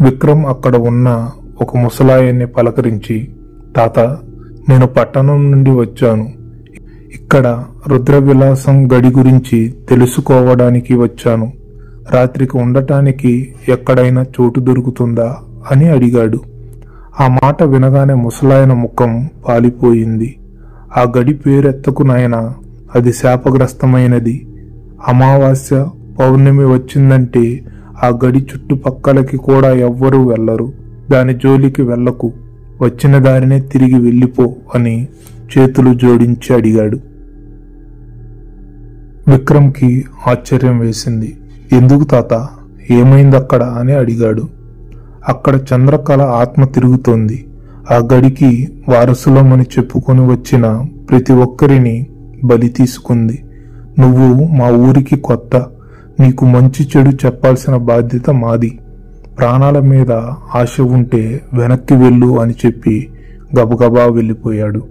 విక్రమ్ అక్కడ ఉన్న ఒక ముసలాయన్ని పలకరించి, తాత, నేను పట్టణం నుండి వచ్చాను. ఇక్కడ రుద్రవిలాసం గడి గురించి తెలుసుకోవడానికి వచ్చాను. రాత్రికి ఉండటానికి ఎక్కడైనా చోటు దొరుకుతుందా అని అడిగాడు. ఆ మాట వినగానే ముసలాయన ముఖం పాలిపోయింది. ఆ గడి పేరెత్తకు నాయనా, అది శాపగ్రస్తమైనది. అమావాస్య పౌర్ణమి వచ్చిందంటే ఆ గడి చుట్టుపక్కలకి కూడా ఎవ్వరూ వెళ్లరు. దాని జోలికి వెళ్లకు, వచ్చిన దారినే తిరిగి వెళ్ళిపో అని చేతులు జోడించి అడిగాడు. విక్రమ్కి ఆశ్చర్యం వేసింది. ఎందుకు తాత, ఏమైందక్కడ అని అడిగాడు. అక్కడ చంద్రకళ ఆత్మ తిరుగుతోంది. ఆ గడికి వారసులమని చెప్పుకొని వచ్చిన ప్రతి ఒక్కరిని బలి తీసుకుంది. నువ్వు మా ఊరికి కొత్త, నీకు మంచి చెడు చెప్పాల్సిన బాధ్యత మాది. ప్రాణాల మీద ఆశ ఉంటే వెనక్కి వెళ్ళు అని చెప్పి గబగబా వెళ్ళిపోయాడు.